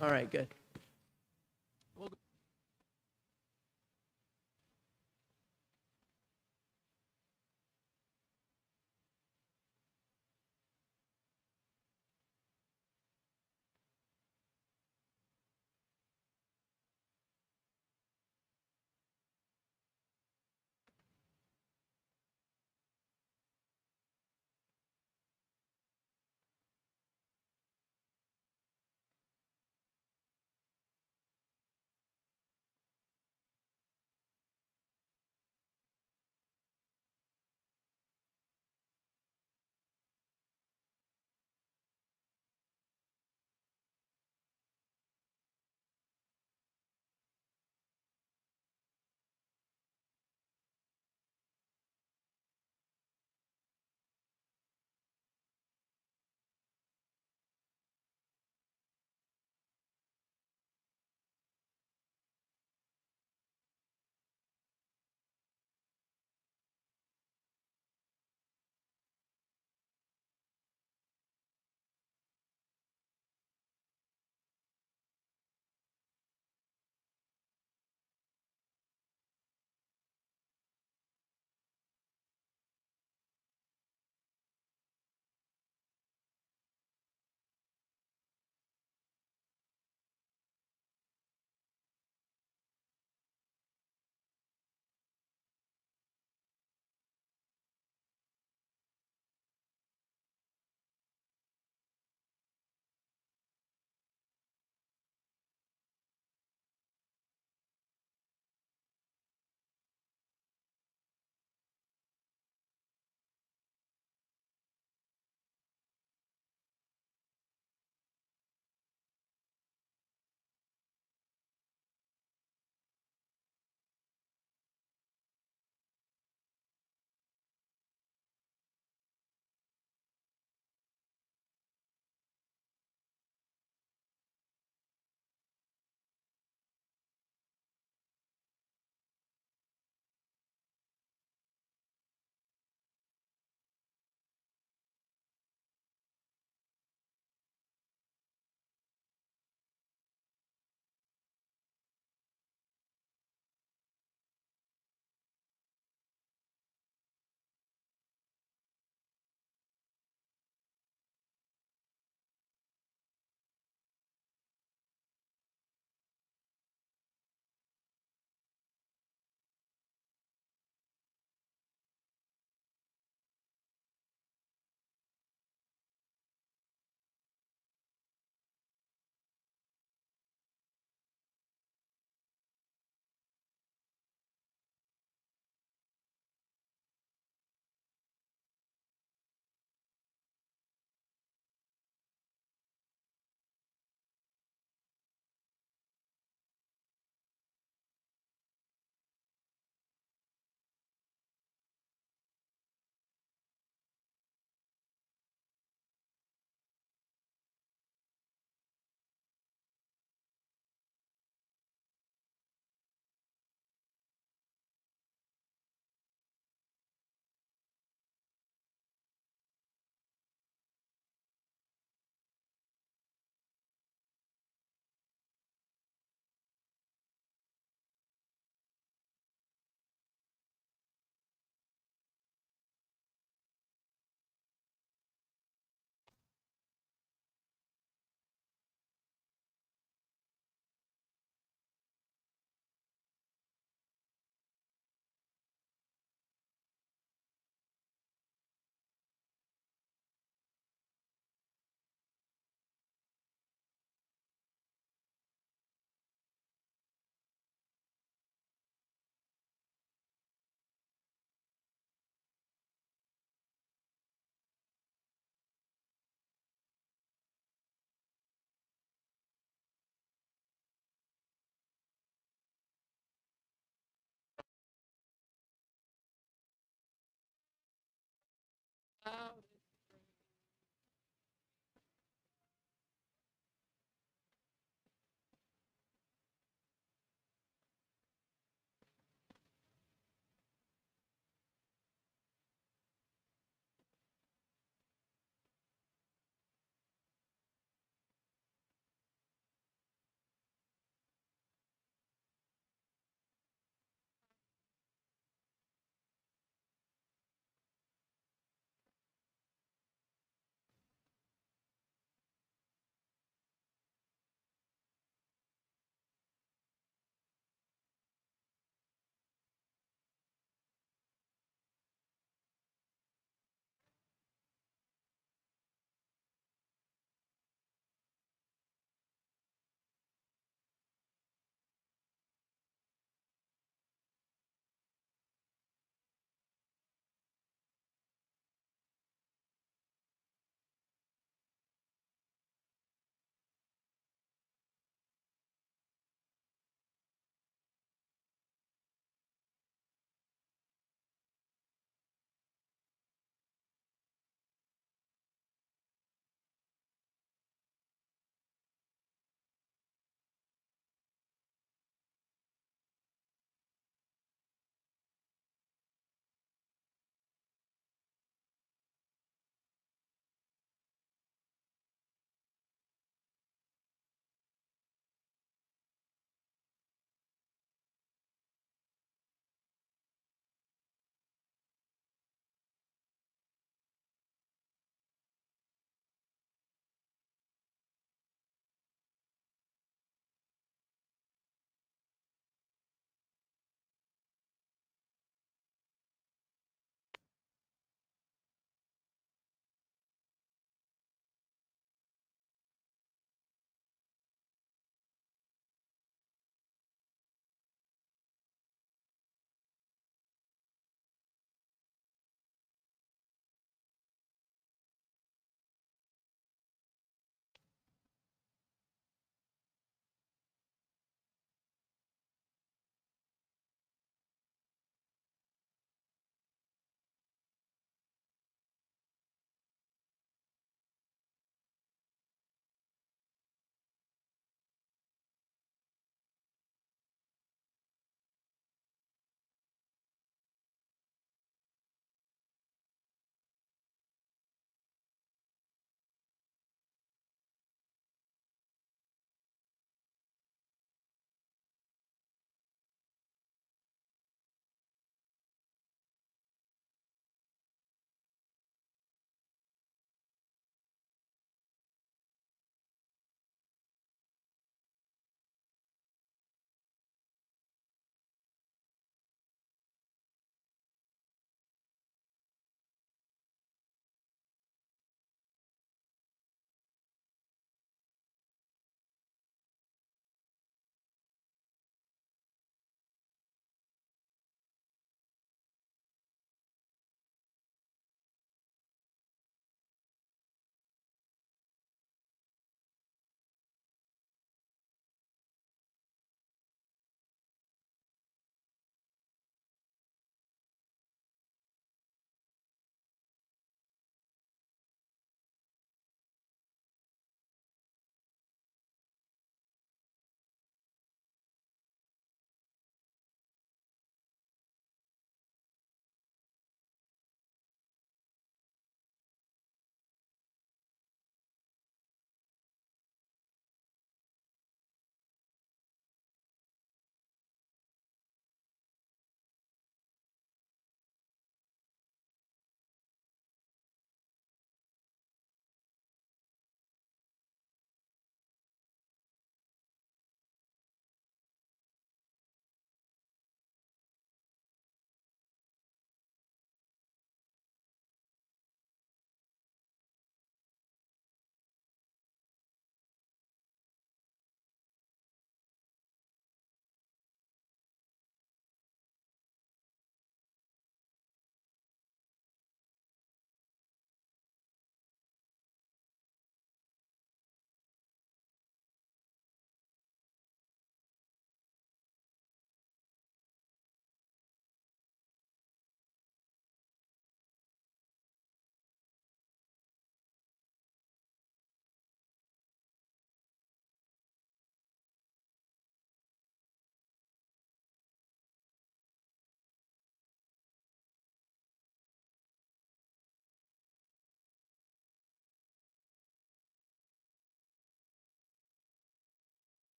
All right, good.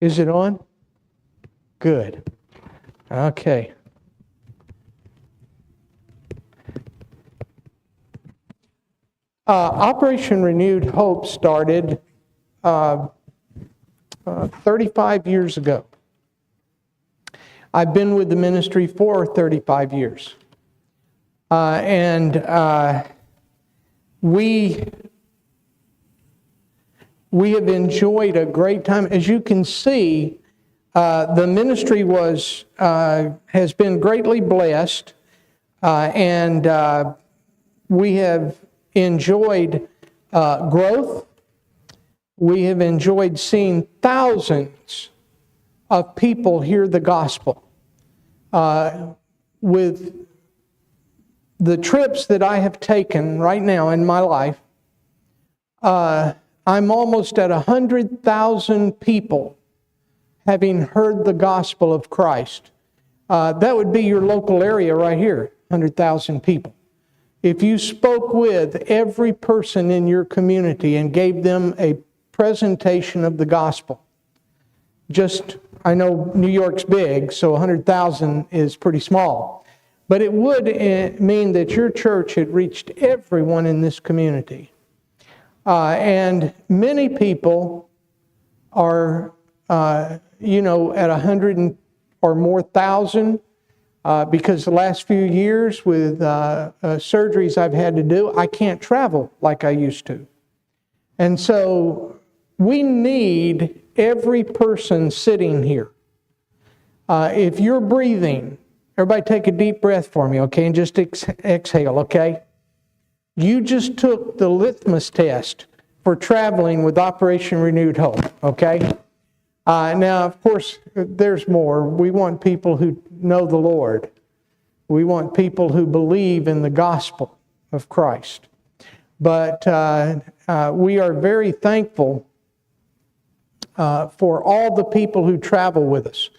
Is it on? Good. Okay. Operation Renewed Hope started 35 years ago. I've been with the ministry for 35 years. We have enjoyed a great time. As you can see, the ministry has been greatly blessed, and we have enjoyed growth. We have enjoyed seeing thousands of people hear the gospel. With the trips that I have taken right now in my life, I'm almost at 100,000 people having heard the gospel of Christ. That would be your local area right here, 100,000 people. If you spoke with every person in your community and gave them a presentation of the gospel, I know New York's big, so 100,000 is pretty small. But it would mean that your church had reached everyone in this community. And many people are, at 100 or more thousand, because the last few years with surgeries I've had to do, I can't travel like I used to. And so we need every person sitting here. If you're breathing, everybody take a deep breath for me, okay? And just exhale, okay? You just took the litmus test for traveling with Operation Renewed Hope, okay? Now, of course, there's more. We want people who know the Lord. We want people who believe in the gospel of Christ. But we are very thankful for all the people who travel with us.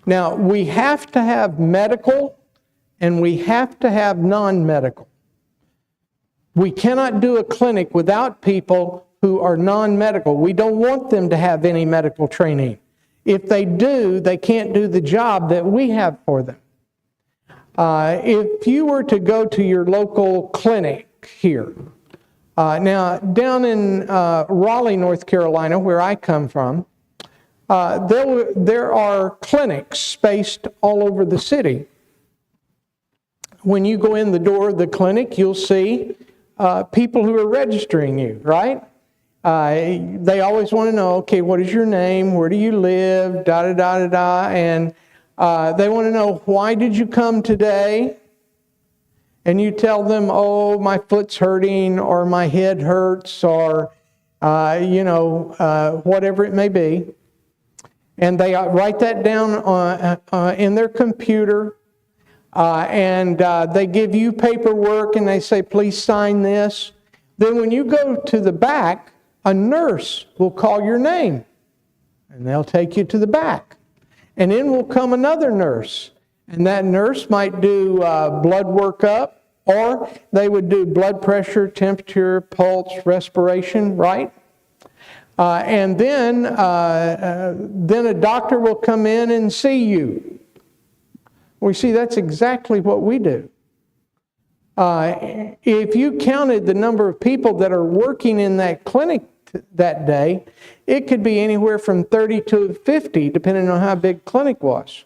Now, we have to have medical and we have to have non-medical. We cannot do a clinic without people who are non-medical. We don't want them to have any medical training. If they do, they can't do the job that we have for them. If you were to go to your local clinic here, now down in Raleigh, North Carolina, where I come from, there are clinics spaced all over the city. When you go in the door of the clinic, you'll see people who are registering you, right? They always want to know, okay, what is your name? Where do you live? Da-da-da-da-da. And they want to know, why did you come today? And you tell them, oh, my foot's hurting, or my head hurts, or, whatever it may be. And they write that down in their computer. And they give you paperwork and they say, please sign this. Then when you go to the back, a nurse will call your name and they'll take you to the back. And then will come another nurse. And that nurse might do blood workup, or they would do blood pressure, temperature, pulse, respiration, right? And then a doctor will come in and see you. Well, see, that's exactly what we do. If you counted the number of people that are working in that clinic that day, it could be anywhere from 30 to 50, depending on how big the clinic was.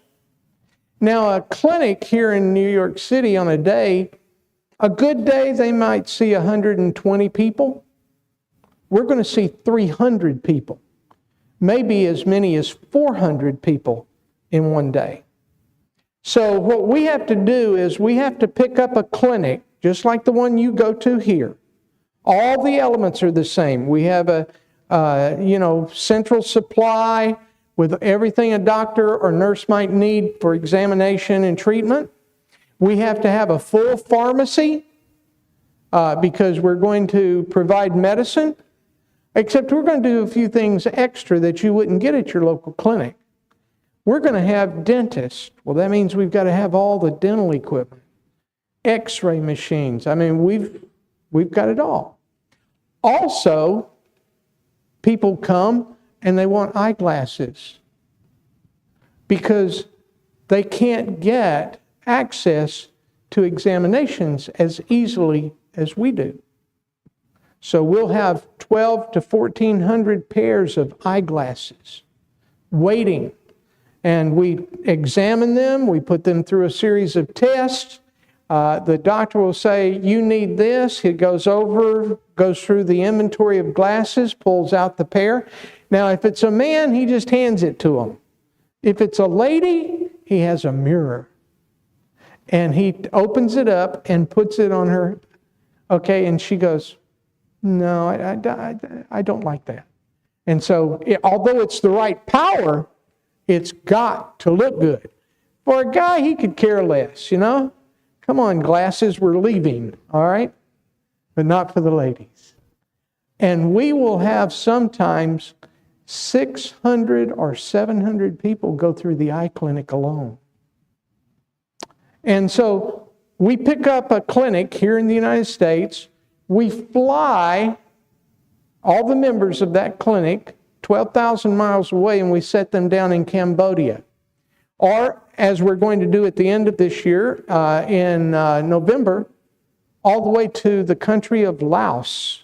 Now, a clinic here in New York City on a good day, they might see 120 people. We're going to see 300 people, maybe as many as 400 people in one day. So what we have to do is we have to pick up a clinic, just like the one you go to here. All the elements are the same. We have a central supply with everything a doctor or nurse might need for examination and treatment. We have to have a full pharmacy because we're going to provide medicine, except we're going to do a few things extra that you wouldn't get at your local clinic. We're going to have dentists. Well, that means we've got to have all the dental equipment, X-ray machines. I mean, we've got it all. Also, people come and they want eyeglasses. because they can't get access to examinations as easily as we do. So we'll have 12 to 1,400 pairs of eyeglasses waiting. And we examine them, we put them through a series of tests. The doctor will say, you need this. He goes through the inventory of glasses, pulls out the pair. Now, if it's a man, he just hands it to him. If it's a lady, he has a mirror. And he opens it up and puts it on her. Okay, and she goes, no, I don't like that. And so, although it's the right power, it's got to look good. For a guy, he could care less, you know? Come on, glasses, we're leaving, all right? But not for the ladies. And we will have sometimes 600 or 700 people go through the eye clinic alone. And so we pick up a clinic here in the United States. We fly all the members of that clinic 12,000 miles away, and we set them down in Cambodia. Or, as we're going to do at the end of this year, in November, all the way to the country of Laos,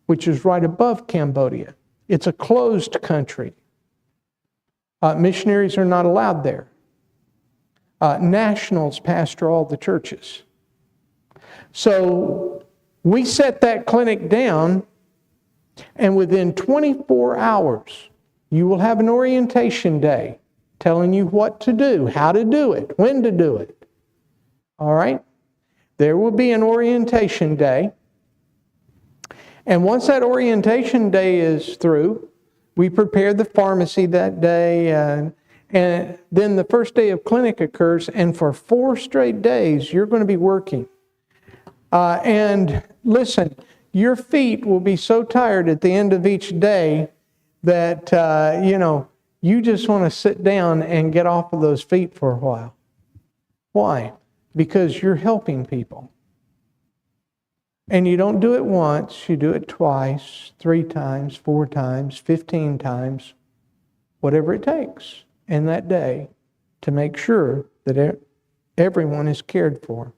which is right above Cambodia. It's a closed country. Missionaries are not allowed there. Nationals pastor all the churches. So we set that clinic down, and within 24 hours, you will have an orientation day telling you what to do, how to do it, when to do it. All right? There will be an orientation day. And once that orientation day is through, we prepare the pharmacy that day, and then the first day of clinic occurs, and for 4 straight days, you're going to be working. And listen, your feet will be so tired at the end of each day that, you just want to sit down and get off of those feet for a while. Why? Because you're helping people. And you don't do it once, you do it twice, 3 times, 4 times, 15 times, whatever it takes in that day to make sure that everyone is cared for.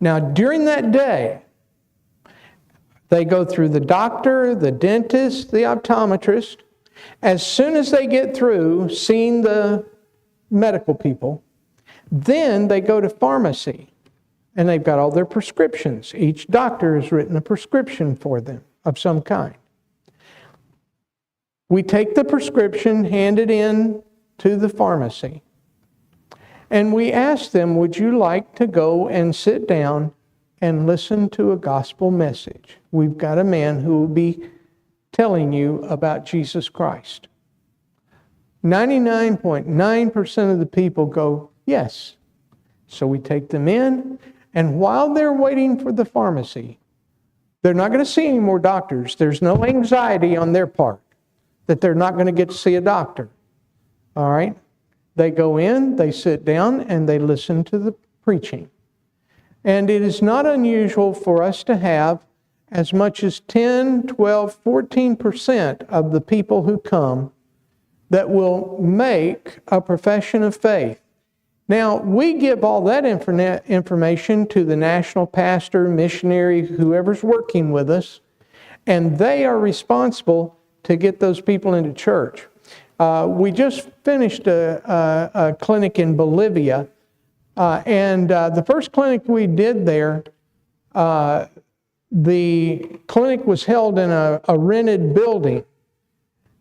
Now, during that day, they go through the doctor, the dentist, the optometrist. As soon as they get through seeing the medical people, then they go to pharmacy, and they've got all their prescriptions. Each doctor has written a prescription for them of some kind. We take the prescription, hand it in to the pharmacy, and we ask them, would you like to go and sit down and listen to a gospel message? We've got a man who will be telling you about Jesus Christ. 99.9% of the people go, yes. So we take them in, and while they're waiting for the pharmacy, they're not going to see any more doctors. There's no anxiety on their part that they're not going to get to see a doctor. All right? They go in, they sit down, and they listen to the preaching. And it is not unusual for us to have as much as 10, 12, 14% of the people who come that will make a profession of faith. Now, we give all that information to the national pastor, missionary, whoever's working with us, and they are responsible to get those people into church. We just finished a clinic in Bolivia, and the first clinic we did there, the clinic was held in a rented building.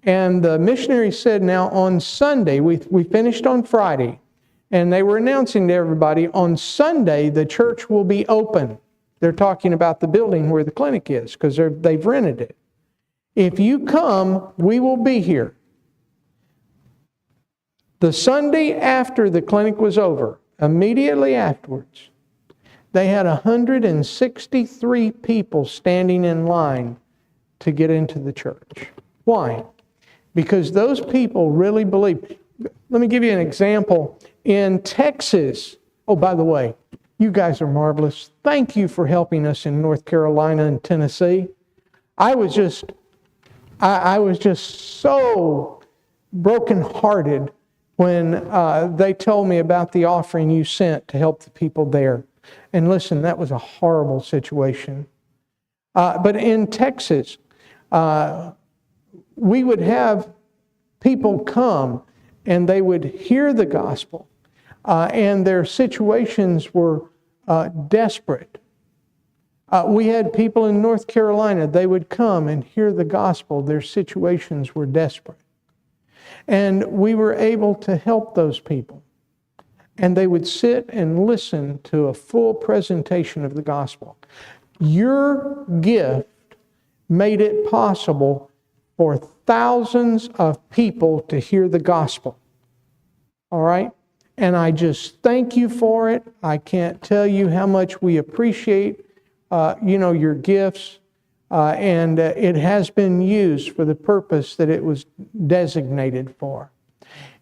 And the missionary said, now on Sunday, we finished on Friday, and they were announcing to everybody, on Sunday the church will be open. They're talking about the building where the clinic is, because they've rented it. If you come, we will be here. The Sunday after the clinic was over, immediately afterwards, they had 163 people standing in line to get into the church. Why? Because those people really believe. Let me give you an example. In Texas, oh, by the way, you guys are marvelous. Thank you for helping us in North Carolina and Tennessee. I was just so brokenhearted when they told me about the offering you sent to help the people there. And listen, that was a horrible situation. But in Texas, we would have people come and they would hear the gospel, and their situations were desperate. We had people in North Carolina, they would come and hear the gospel. Their situations were desperate. And we were able to help those people. And they would sit and listen to a full presentation of the gospel. Your gift made it possible for thousands of people to hear the gospel. All right? And I just thank you for it. I can't tell you how much we appreciate your gifts. And it has been used for the purpose that it was designated for.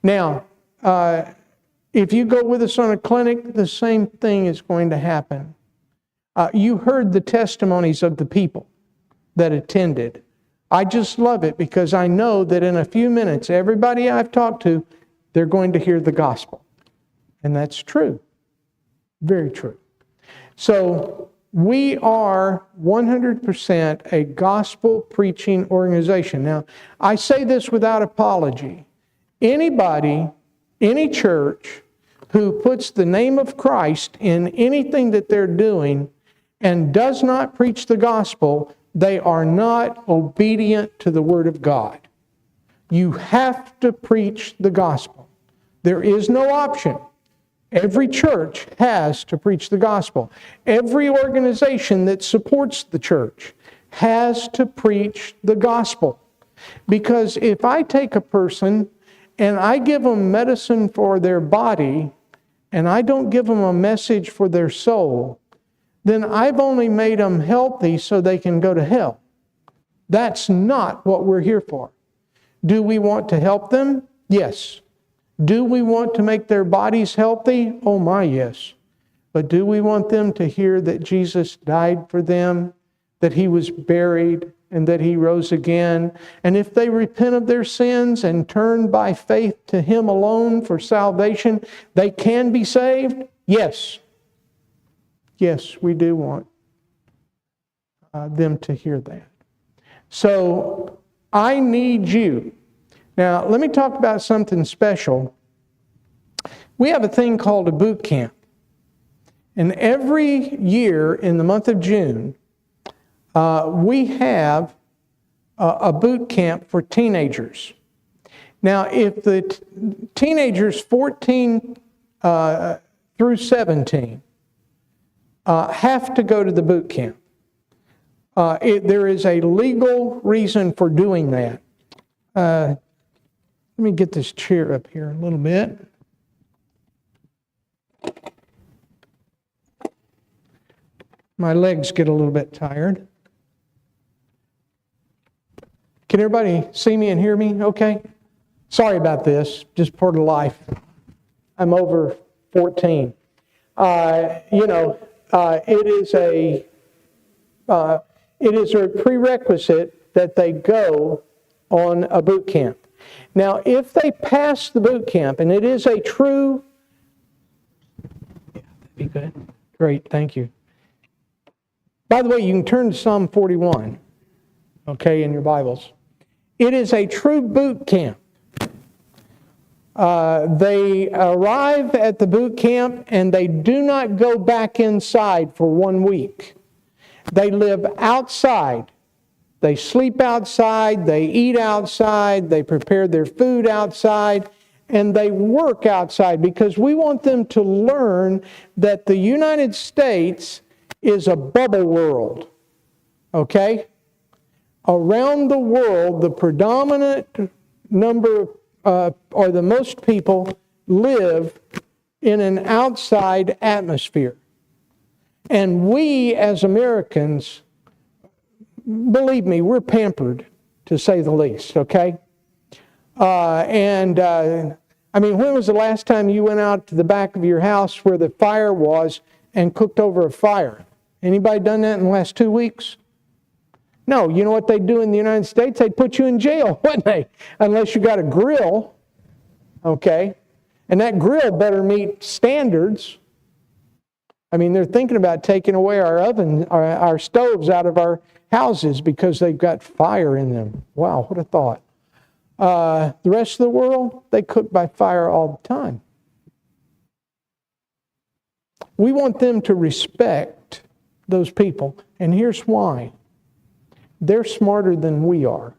Now, if you go with us on a clinic, the same thing is going to happen. You heard the testimonies of the people that attended. I just love it because I know that in a few minutes, everybody I've talked to, they're going to hear the gospel. And that's true. Very true. So we are 100% a gospel preaching organization. Now, I say this without apology. Anybody, any church who puts the name of Christ in anything that they're doing and does not preach the gospel, they are not obedient to the Word of God. You have to preach the gospel. There is no option. Every church has to preach the gospel. Every organization that supports the church has to preach the gospel. Because if I take a person and I give them medicine for their body and I don't give them a message for their soul, then I've only made them healthy so they can go to hell. That's not what we're here for. Do we want to help them? Yes. Do we want to make their bodies healthy? Oh my, yes. But do we want them to hear that Jesus died for them, that He was buried, and that He rose again? And if they repent of their sins and turn by faith to Him alone for salvation, they can be saved? Yes. Yes, we do want them to hear that. So I need you. Now, let me talk about something special. We have a thing called a boot camp. And every year in the month of June, we have a boot camp for teenagers. Now, if the teenagers 14 through 17 have to go to the boot camp, there is a legal reason for doing that. Let me get this chair up here a little bit. My legs get a little bit tired. Can everybody see me and hear me okay? Sorry about this, just part of life. I'm over 14. It is a prerequisite that they go on a boot camp. Now, if they pass the boot camp, and it is a true... Yeah, that'd be good. Great, thank you. By the way, you can turn to Psalm 41, okay, in your Bibles. It is a true boot camp. They arrive at the boot camp and they do not go back inside for 1 week. They live outside. They sleep outside, they eat outside, they prepare their food outside, and they work outside because we want them to learn that the United States is a bubble world, okay? Around the world, the predominant number or the most people live in an outside atmosphere. And we as Americans, believe me, we're pampered, to say the least, okay? When was the last time you went out to the back of your house where the fire was and cooked over a fire? Anybody done that in the last 2 weeks? No, you know what they'd do in the United States? They'd put you in jail, wouldn't they? Unless you got a grill, okay? And that grill better meet standards. I mean, they're thinking about taking away our oven, our stoves out of our houses because they've got fire in them. Wow, what a thought. The rest of the world, they cook by fire all the time. We want them to respect those people, and here's why. They're smarter than we are.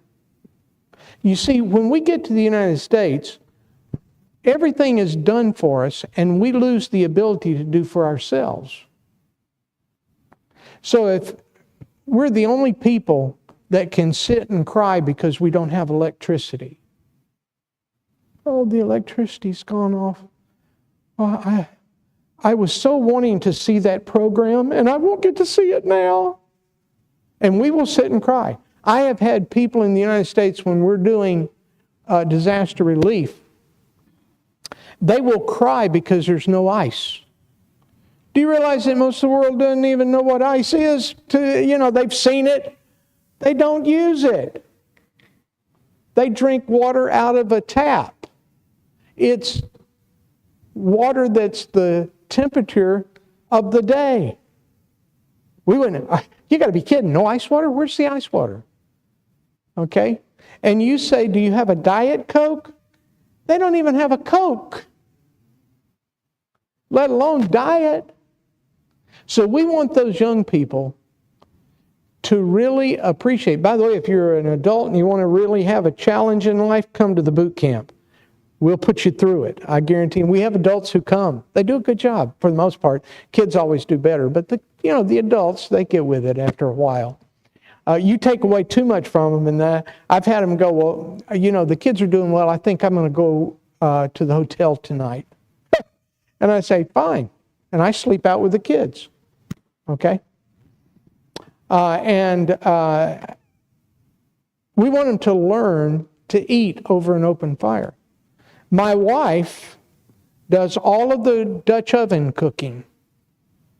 You see, when we get to the United States, everything is done for us, and we lose the ability to do for ourselves. So if we're the only people that can sit and cry because we don't have electricity. Oh, the electricity's gone off. Oh, I was so wanting to see that program, and I won't get to see it now. And we will sit and cry. I have had people in the United States, when we're doing disaster relief, they will cry because there's no ice. Do you realize that most of the world doesn't even know what ice is? They've seen it. They don't use it. They drink water out of a tap. It's water that's the temperature of the day. We wouldn't, you got to be kidding. No ice water? Where's the ice water? Okay? And you say, do you have a Diet Coke? They don't even have a Coke, let alone diet. So we want those young people to really appreciate. By the way, if you're an adult and you want to really have a challenge in life, come to the boot camp. We'll put you through it. I guarantee. We have adults who come. They do a good job for the most part. Kids always do better, but the adults, they get with it after a while. You take away too much from them, and I've had them go, well, the kids are doing well. I think I'm going to go to the hotel tonight. And I say, fine. And I sleep out with the kids. Okay? And we want them to learn to eat over an open fire. My wife does all of the Dutch oven cooking.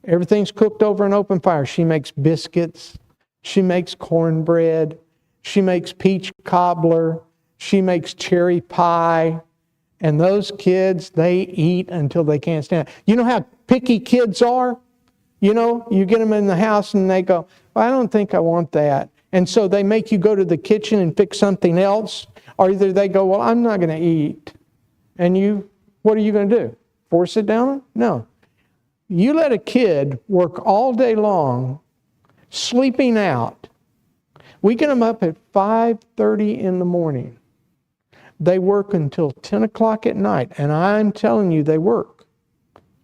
Everything's cooked over an open fire. She makes biscuits. She makes cornbread. She makes peach cobbler. She makes cherry pie. And those kids, they eat until they can't stand it. You know how picky kids are? You get them in the house and they go, well, I don't think I want that. And so they make you go to the kitchen and fix something else. Or either they go, well, I'm not going to eat. And what are you going to do? Force it down them? No. You let a kid work all day long, sleeping out. We get them up at 5:30 in the morning. They work until 10 o'clock at night. And I'm telling you, they work.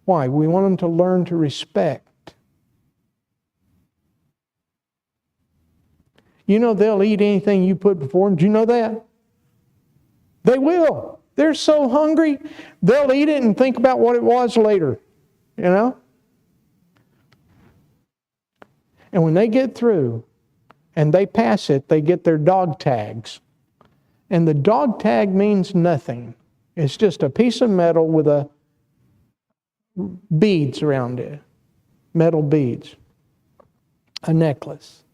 Why? We want them to learn to respect. They'll eat anything you put before them. Do you know that? They will. They're so hungry, they'll eat it and think about what it was later. And when they get through and they pass it, they get their dog tags. And the dog tag means nothing. It's just a piece of metal with beads around it. Metal beads. A necklace.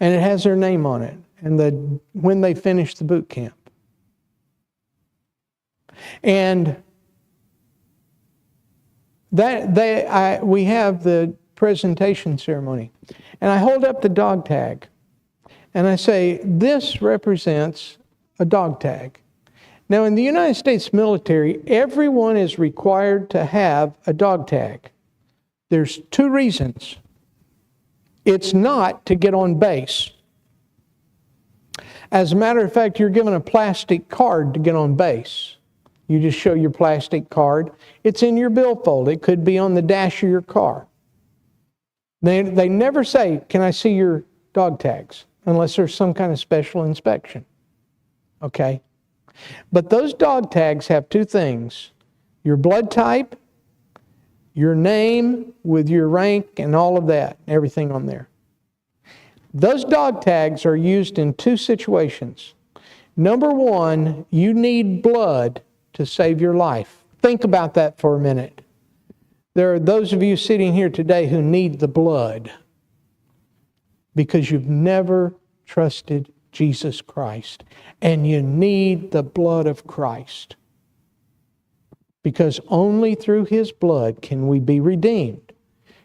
And it has their name on it. And when they finish the boot camp. And we have the presentation ceremony. And I hold up the dog tag. And I say, this represents a dog tag. Now, in the United States military, everyone is required to have a dog tag. There's two reasons. It's not to get on base. As a matter of fact, you're given a plastic card to get on base. You just show your plastic card. It's in your billfold. It could be on the dash of your car. They never say, can I see your dog tags? Unless there's some kind of special inspection. Okay? But those dog tags have two things. Your blood type, your name with your rank and all of that, everything on there. Those dog tags are used in two situations. Number one, you need blood to save your life. Think about that for a minute. There are those of you sitting here today who need the blood. because you've never trusted Jesus Christ. And you need the blood of Christ. Because only through His blood can we be redeemed.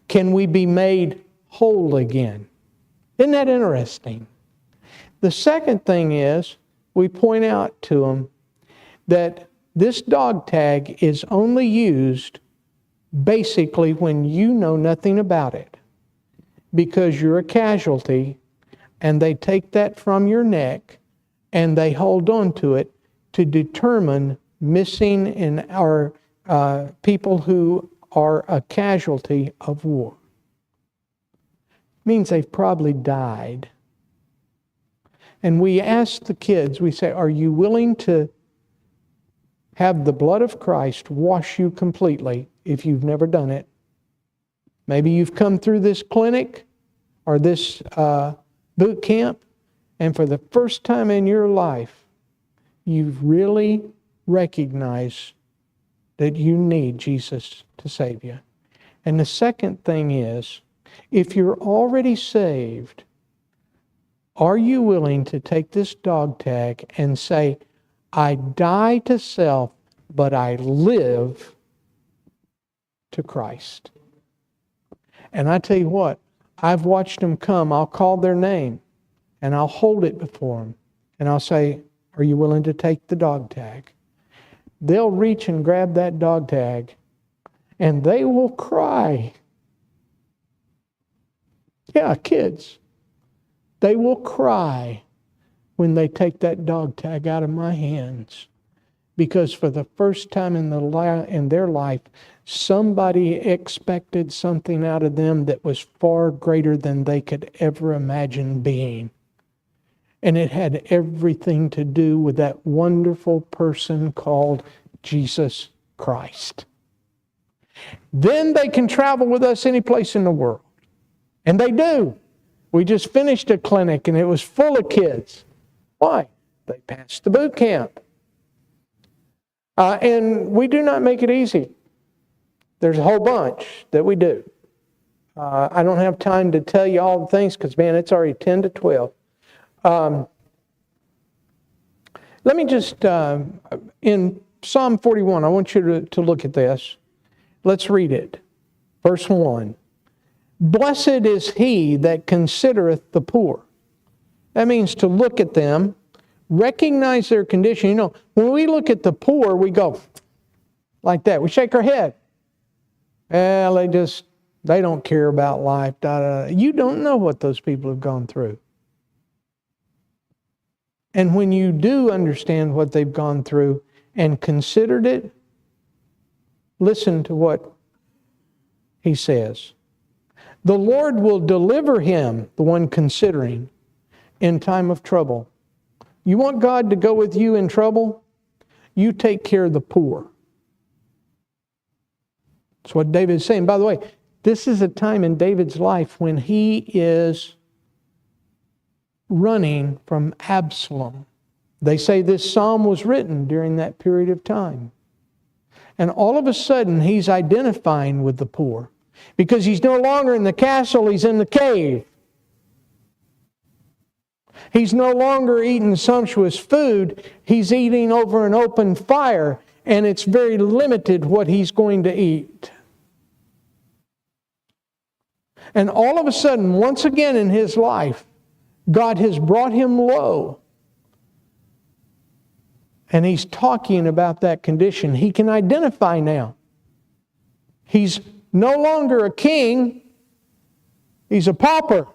Can we be made whole again. Isn't that interesting? The second thing is, we point out to them that this dog tag is only used basically when you know nothing about it. Because you're a casualty, and they take that from your neck, and they hold on to it to determine missing in our people who are a casualty of war. Means they've probably died. And we ask the kids, we say, are you willing to have the blood of Christ wash you completely if you've never done it? Maybe you've come through this clinic or this boot camp, and for the first time in your life, you've really recognized that you need Jesus to save you. And the second thing is, if you're already saved, are you willing to take this dog tag and say, I die to self, but I live to Christ? And I tell you what, I've watched them come. I'll call their name, and I'll hold it before them, and I'll say, are you willing to take the dog tag? They'll reach and grab that dog tag, and they will cry. Yeah, kids. They will cry when they take that dog tag out of my hands. Because for the first time in their life, somebody expected something out of them that was far greater than they could ever imagine being. And it had everything to do with that wonderful person called Jesus Christ. Then they can travel with us any place in the world. And they do. We just finished a clinic and it was full of kids. Why? They passed the boot camp. And we do not make it easy. There's a whole bunch that we do. I don't have time to tell you all the things because, man, it's already 10 to 12. Let me just, in Psalm 41, I want you to look at this. Let's read it. Verse 1. Blessed is he that considereth the poor. That means to look at them, recognize their condition. You know, when we look at the poor, we go like that. We shake our head. Well, they don't care about life. Da, da, da. You don't know what those people have gone through. And when you do understand what they've gone through and considered it, listen to what he says. The Lord will deliver him, the one considering, in time of trouble. You want God to go with you in trouble? You take care of the poor. That's what David is saying. By the way, this is a time in David's life when he is running from Absalom. They say this psalm was written during that period of time. And all of a sudden, he's identifying with the poor. Because he's no longer in the castle, he's in the cave. He's no longer eating sumptuous food, he's eating over an open fire, and it's very limited what he's going to eat. And all of a sudden, once again in his life, God has brought him low. And he's talking about that condition. He can identify now. He's no longer a king, he's a pauper.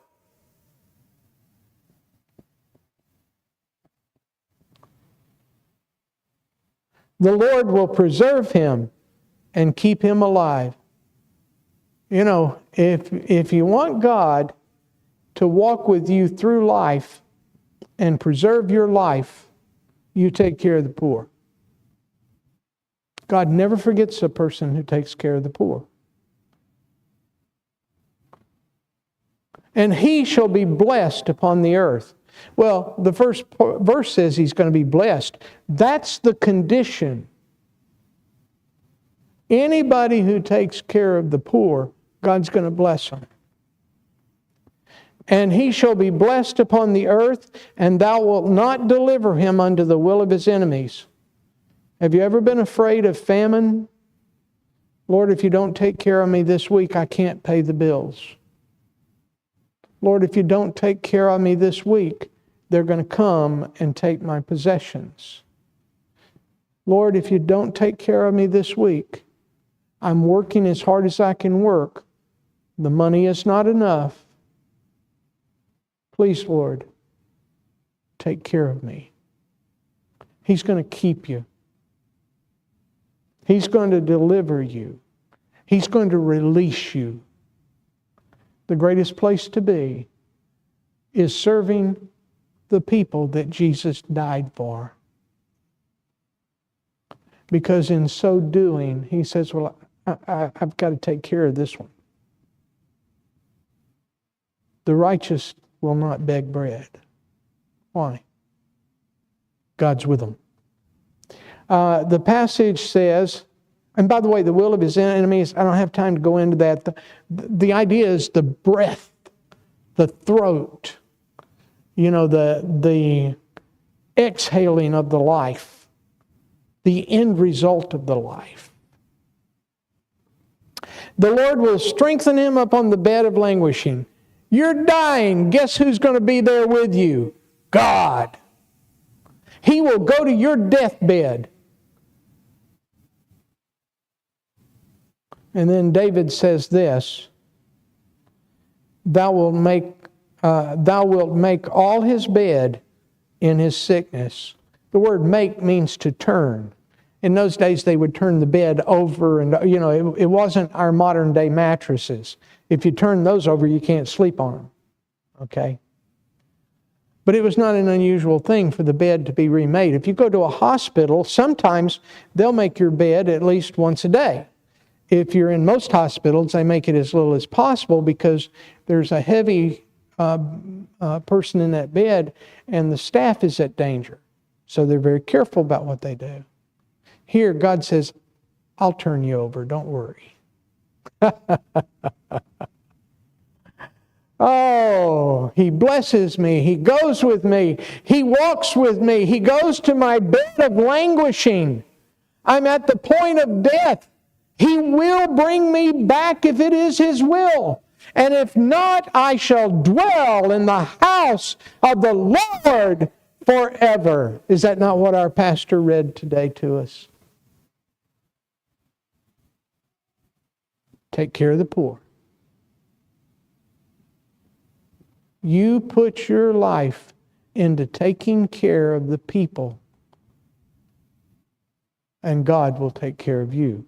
The Lord will preserve him and keep him alive. You know, if you want God to walk with you through life and preserve your life, you take care of the poor. God never forgets a person who takes care of the poor. And he shall be blessed upon the earth. Well, the first verse says he's going to be blessed. That's the condition. Anybody who takes care of the poor, God's going to bless them. And he shall be blessed upon the earth, and thou wilt not deliver him unto the will of his enemies. Have you ever been afraid of famine? Lord, if you don't take care of me this week, I can't pay the bills. Lord, if you don't take care of me this week, they're going to come and take my possessions. Lord, if you don't take care of me this week, I'm working as hard as I can work. The money is not enough. Please, Lord, take care of me. He's going to keep you. He's going to deliver you. He's going to release you. The greatest place to be is serving the people that Jesus died for. Because in so doing, he says, well, I've got to take care of this one. The righteous will not beg bread. Why? God's with them. The passage says, and by the way, the will of his enemies, I don't have time to go into that. The idea is the breath, the throat, the exhaling of the life, the end result of the life. The Lord will strengthen him upon the bed of languishing. You're dying. Guess who's going to be there with you? God. He will go to your deathbed. And then David says this, thou wilt make all his bed in his sickness. The word make means to turn. In those days, they would turn the bed over, and it wasn't our modern day mattresses. If you turn those over, you can't sleep on them. Okay? But it was not an unusual thing for the bed to be remade. If you go to a hospital, sometimes they'll make your bed at least once a day. If you're in most hospitals, they make it as little as possible because there's a heavy person in that bed and the staff is at danger. So they're very careful about what they do. Here, God says, I'll turn you over, don't worry. Oh, he blesses me. He goes with me. He walks with me. He goes to my bed of languishing. I'm at the point of death. He will bring me back if it is his will. And if not, I shall dwell in the house of the Lord forever. Is that not what our pastor read today to us? Take care of the poor. You put your life into taking care of the people, and God will take care of you.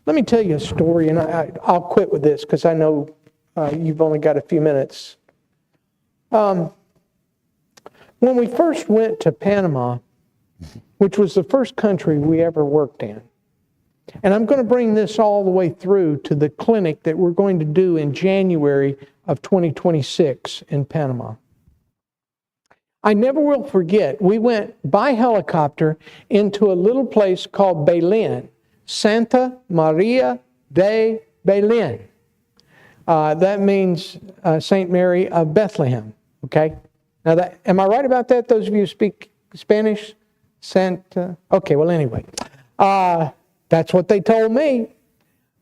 Let me tell you a story, and I'll quit with this because I know you've only got a few minutes. When we first went to Panama, which was the first country we ever worked in, and I'm going to bring this all the way through to the clinic that we're going to do in January of 2026 in Panama. I never will forget, we went by helicopter into a little place called Belén, Santa Maria de Belén. That means Saint Mary of Bethlehem. Okay? Now, am I right about that? Those of you who speak Spanish? Santa. Okay, well, anyway. That's what they told me.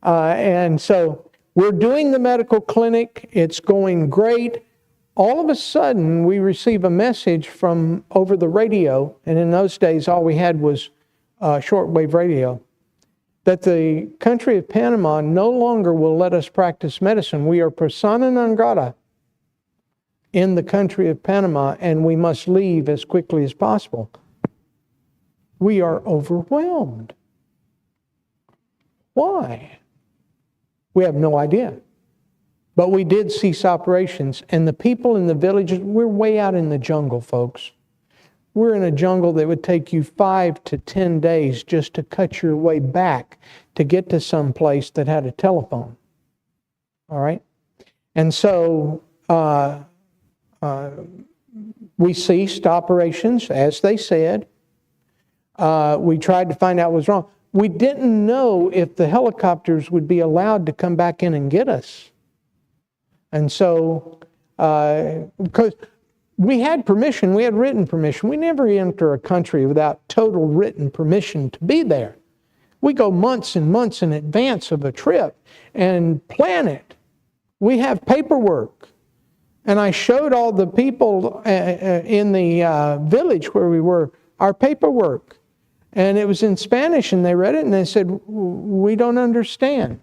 And so we're doing the medical clinic. It's going great. All of a sudden, we receive a message from over the radio, and in those days, all we had was shortwave radio, that the country of Panama no longer will let us practice medicine. We are persona non grata in the country of Panama, and we must leave as quickly as possible. We are overwhelmed. Why? We have no idea. But we did cease operations, and the people in the villages, we're way out in the jungle, folks. We're in a jungle that would take you 5 to 10 days just to cut your way back to get to some place that had a telephone. All right? And so we ceased operations, as they said. We tried to find out what was wrong. We didn't know if the helicopters would be allowed to come back in and get us. And so Because we had permission, we had written permission. We never enter a country without total written permission to be there. We go months and months in advance of a trip and plan it. We have paperwork. And I showed all the people in the village where we were our paperwork. And it was in Spanish, and they read it, and they said, we don't understand.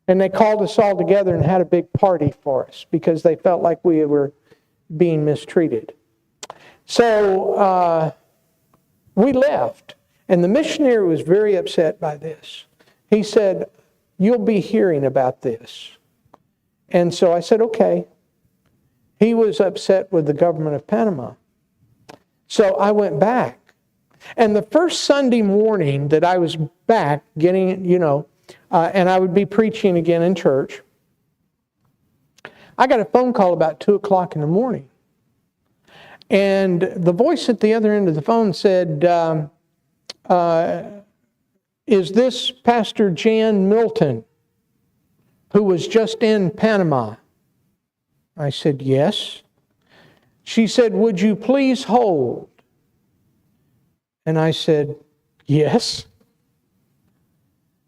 And they called us all together and had a big party for us because they felt like we were being mistreated. So we left, and the missionary was very upset by this. He said, you'll be hearing about this. And so I said, okay. He was upset with the government of Panama. So I went back. And the first Sunday morning that I was back getting, and I would be preaching again in church, I got a phone call about 2 o'clock in the morning. And the voice at the other end of the phone said, is this Pastor Jan Milton, who was just in Panama? I said, yes. She said, would you please hold? And I said, yes.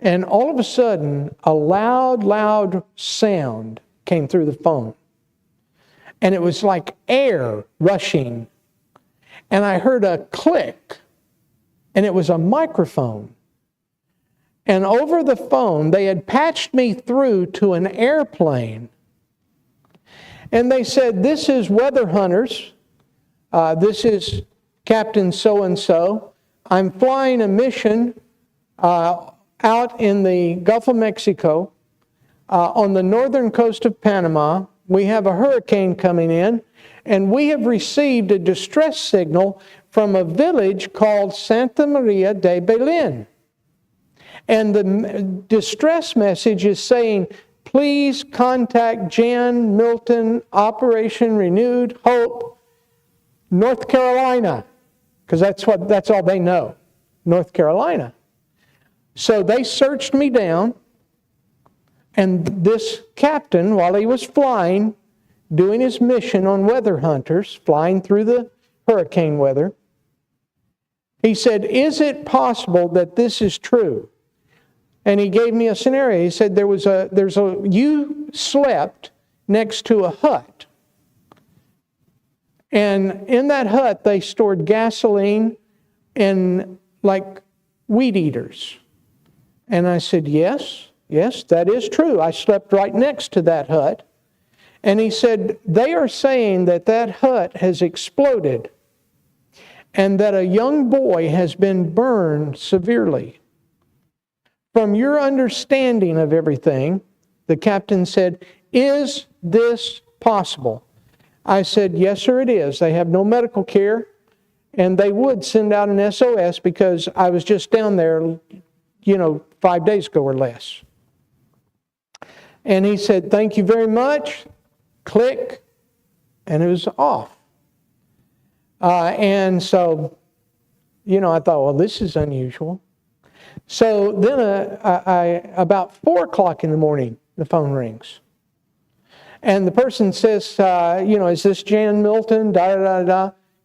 And all of a sudden, a loud sound came through the phone. And it was like air rushing. And I heard a click. And it was a microphone. And over the phone, they had patched me through to an airplane. And they said, this is Weather Hunters. This is Captain so-and-so. I'm flying a mission out in the Gulf of Mexico on the northern coast of Panama. We have a hurricane coming in, and we have received a distress signal from a village called Santa Maria de Belén. And the distress message is saying, please contact Jan Milton, Operation Renewed Hope, North Carolina. Because that's all they know, North Carolina. So they searched me down, and this captain, while he was flying, doing his mission on Weather Hunters, flying through the hurricane weather, he said, is it possible that this is true? And he gave me a scenario. He said, you slept next to a hut. And in that hut, they stored gasoline and like weed eaters. And I said, yes, that is true. I slept right next to that hut. And he said, they are saying that that hut has exploded and that a young boy has been burned severely. From your understanding of everything, the captain said, is this possible? I said, yes, sir, it is. They have no medical care, and they would send out an SOS because I was just down there, 5 days ago or less. And he said, thank you very much. Click, and it was off. And so, I thought, well, this is unusual. So then about 4 o'clock in the morning, the phone rings. And the person says, is this Jan Milton?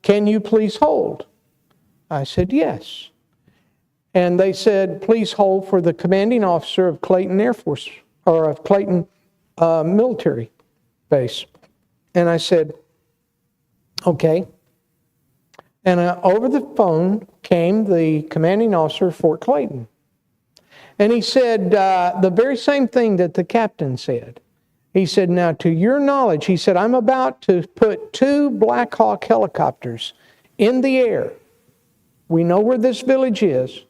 Can you please hold? I said, yes. And they said, please hold for the commanding officer of Clayton Air Force, or of Clayton Military Base. And I said, okay. And over the phone came the commanding officer of Fort Clayton. And he said the very same thing that the captain said. He said, now to your knowledge, he said, I'm about to put 2 Black Hawk helicopters in the air. We know where this village is.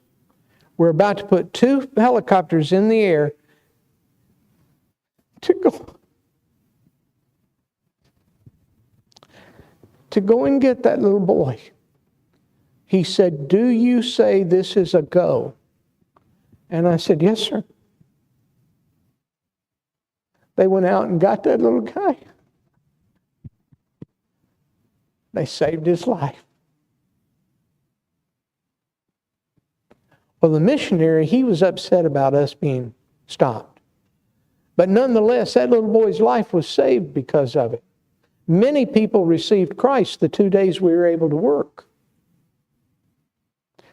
We're about to put 2 helicopters in the air to go and get that little boy. He said, do you say this is a go? And I said, yes, sir. They went out and got that little guy. They saved his life. Well, the missionary, he was upset about us being stopped. But nonetheless, that little boy's life was saved because of it. Many people received Christ the 2 days we were able to work.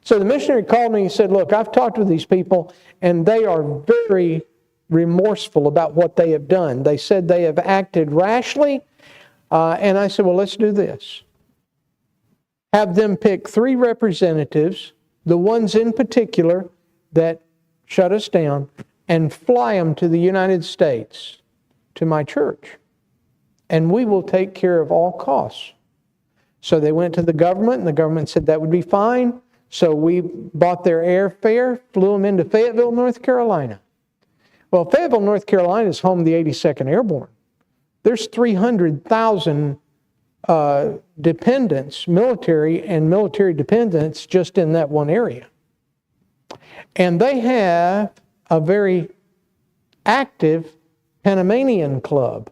So the missionary called me and said, look, I've talked with these people, and they are very remorseful about what they have done. They said they have acted rashly, and I said, well, let's do this. Have them pick 3 representatives, the ones in particular that shut us down, and fly them to the United States, to my church. And we will take care of all costs. So they went to the government, and the government said that would be fine. So we bought their airfare, flew them into Fayetteville, North Carolina. Well, Fayetteville, North Carolina is home to the 82nd Airborne. There's 300,000 dependents, military and military dependents, just in that one area. And they have a very active Panamanian club.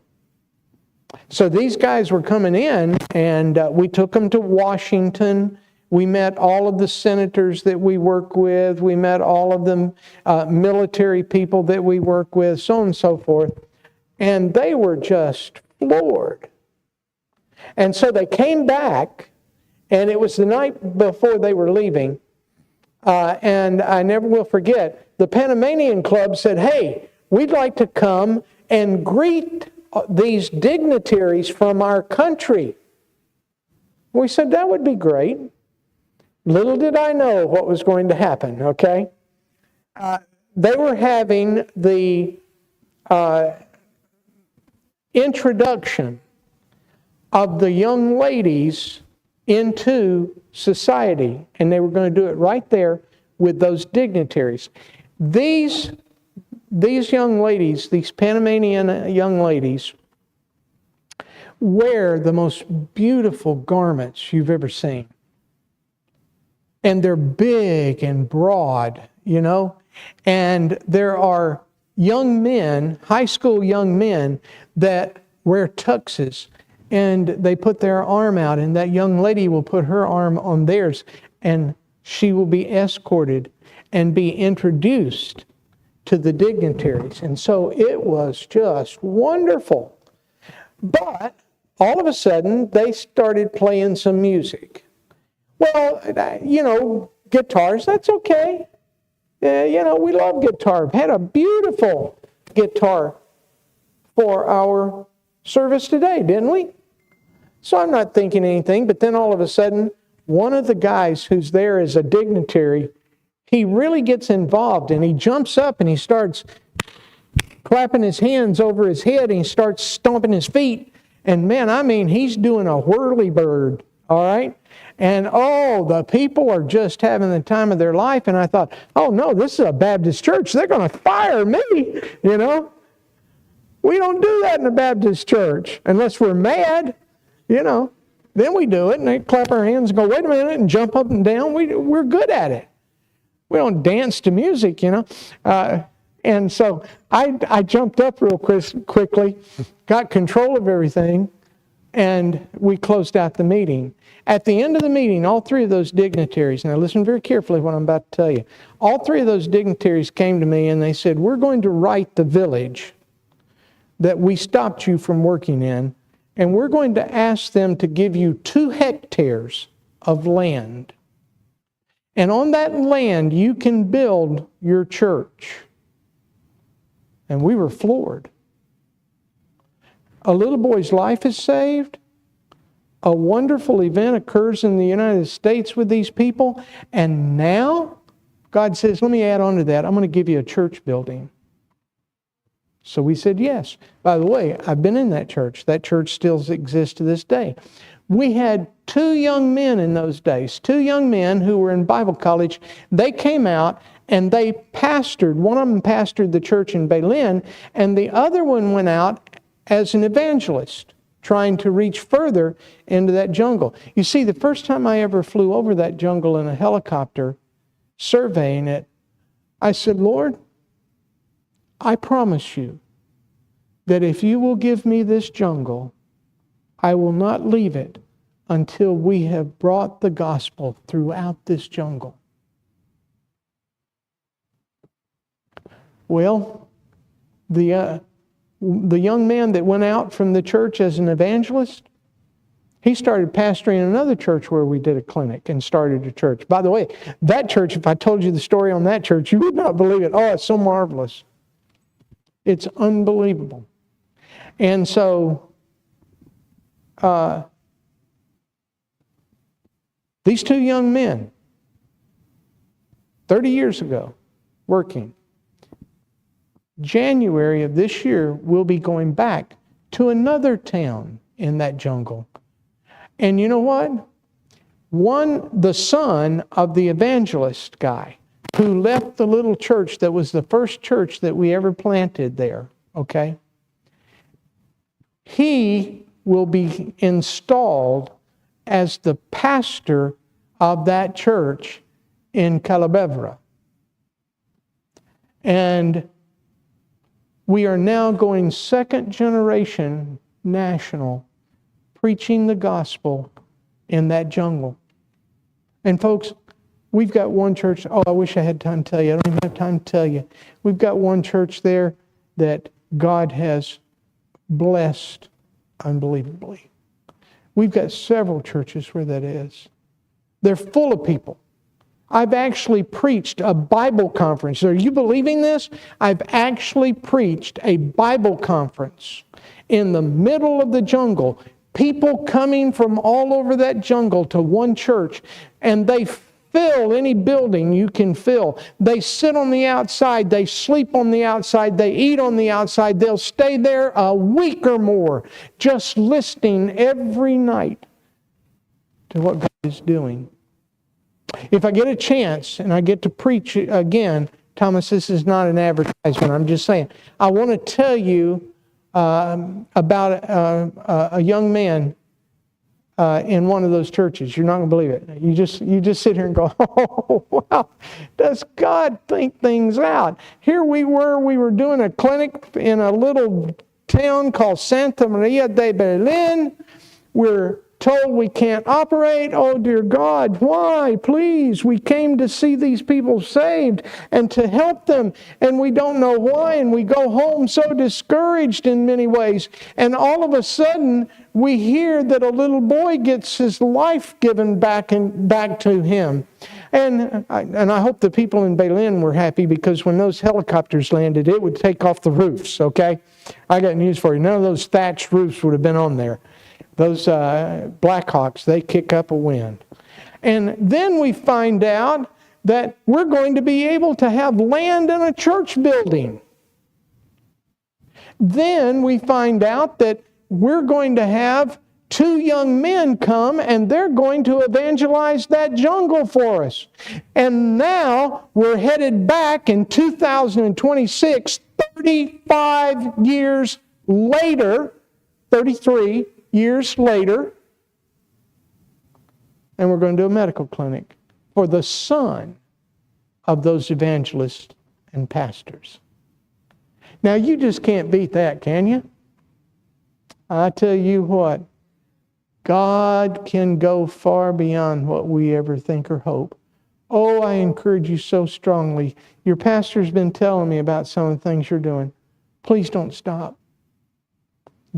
So these guys were coming in, and we took them to Washington. We met all of the senators that we work with. We met all of the military people that we work with, so on and so forth. And they were just floored. And so they came back, and it was the night before they were leaving. And I never will forget, the Panamanian Club said, hey, we'd like to come and greet these dignitaries from our country. We said, that would be great. Little did I know what was going to happen, okay? They were having the introduction of the young ladies into society, and they were going to do it right there with those dignitaries. These young ladies, these Panamanian young ladies, wear the most beautiful garments you've ever seen. And they're big and broad, you know. And there are young men, high school young men, that wear tuxes. And they put their arm out, and that young lady will put her arm on theirs, and she will be escorted and be introduced to the dignitaries. And so it was just wonderful. But all of a sudden, they started playing some music. Well, you know, guitars, that's okay. You know, we love guitar. Had a beautiful guitar for our service today, didn't we? So I'm not thinking anything, but then all of a sudden, one of the guys who's there as a dignitary, he really gets involved, and he jumps up and he starts clapping his hands over his head, and he starts stomping his feet. And man, I mean, he's doing a whirly bird, all right? And oh, the people are just having the time of their life. And I thought, oh no, this is a Baptist church. They're going to fire me, you know? We don't do that in a Baptist church unless we're mad, you know. Then we do it, and they clap our hands and go, wait a minute, and jump up and down. We're good at it. We don't dance to music, you know. And so I jumped up real quickly, got control of everything, and we closed out the meeting. At the end of the meeting, all 3 of those dignitaries, now listen very carefully what I'm about to tell you, all 3 of those dignitaries came to me and they said, we're going to write the village that we stopped you from working in, and we're going to ask them to give you 2 hectares of land. And on that land, you can build your church. And we were floored. A little boy's life is saved. A wonderful event occurs in the United States with these people. And now, God says, let me add on to that. I'm going to give you a church building. So we said yes. By the way, I've been in that church. That church still exists to this day. We had 2 young men in those days, 2 young men who were in Bible college. They came out and they pastored. One of them pastored the church in Berlin, and the other one went out as an evangelist, trying to reach further into that jungle. You see, the first time I ever flew over that jungle in a helicopter, surveying it, I said, Lord, I promise you that if you will give me this jungle, I will not leave it until we have brought the gospel throughout this jungle. Well, the young man that went out from the church as an evangelist, He started pastoring another church where we did a clinic and started a church. By the way, that church, if I told you the story on that church, you would not believe it. Oh, it's so marvelous. It's unbelievable. And so, these two young men, 30 years ago, working, January of this year, we'll be going back to another town in that jungle. And you know what? The son of the evangelist guy who left the little church that was the first church that we ever planted there, okay? He will be installed as the pastor of that church in Calabevra. And we are now going second generation national, preaching the gospel in that jungle. And folks, we've got one church. Oh, I wish I had time to tell you. I don't even have time to tell you. We've got one church there that God has blessed unbelievably. We've got several churches where that is. They're full of people. I've actually preached a Bible conference. Are you believing this? I've actually preached a Bible conference in the middle of the jungle. People coming from all over that jungle to one church, and they fill any building you can fill. They sit on the outside, they sleep on the outside, they eat on the outside. They'll stay there a week or more, just listening every night to what God is doing. If I get a chance and I get to preach again, Thomas, this is not an advertisement. I'm just saying. I want to tell you about a young man in one of those churches. You're not going to believe it. You just sit here and go, oh, wow, does God think things out? Here we were doing a clinic in a little town called Santa Maria de Berlin. We're told we can't operate. Oh, dear God, why? Please, we came to see these people saved and to help them, and we don't know why, and we go home so discouraged in many ways. And all of a sudden, we hear that a little boy gets his life given back to him. And I hope the people in Berlin were happy, because when those helicopters landed, it would take off the roofs, okay? I got news for you. None of those thatched roofs would have been on there. Those Blackhawks, they kick up a wind. And then we find out that we're going to be able to have land in a church building. Then we find out that we're going to have two young men come, and they're going to evangelize that jungle for us. And now we're headed back in 2026, 35 years later, 33 years later, and we're going to do a medical clinic for the son of those evangelists and pastors. Now, you just can't beat that, can you? I tell you what, God can go far beyond what we ever think or hope. Oh, I encourage you so strongly. Your pastor's been telling me about some of the things you're doing. Please don't stop.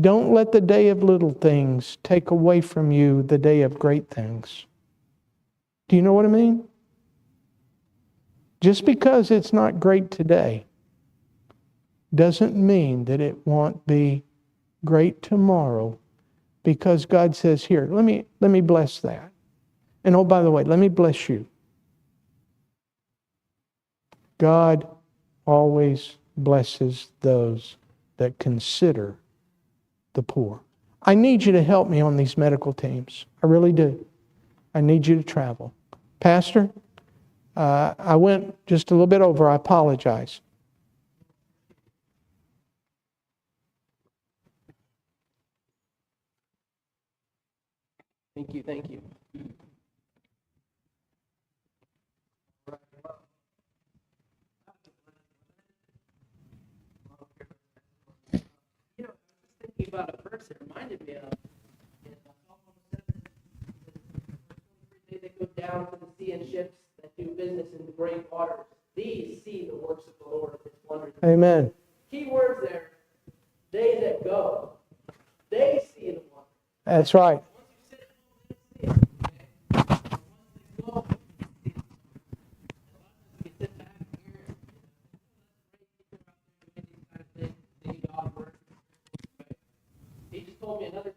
Don't let the day of little things take away from you the day of great things. Do you know what I mean? Just because it's not great today doesn't mean that it won't be great tomorrow, because God says, here, let me bless that. And oh, by the way, let me bless you. God always blesses those that consider the poor. I need you to help me on these medical teams. I really do. I need you to travel. Pastor, I went just a little bit over. I apologize. Thank you. Thinking about a verse it reminded me of. They go down to the sea in ships that do business in the great waters. These see the works of the Lord and his wonders. Amen. Key words there. They that go, they see the wonder. That's right. Once you sit He just told me another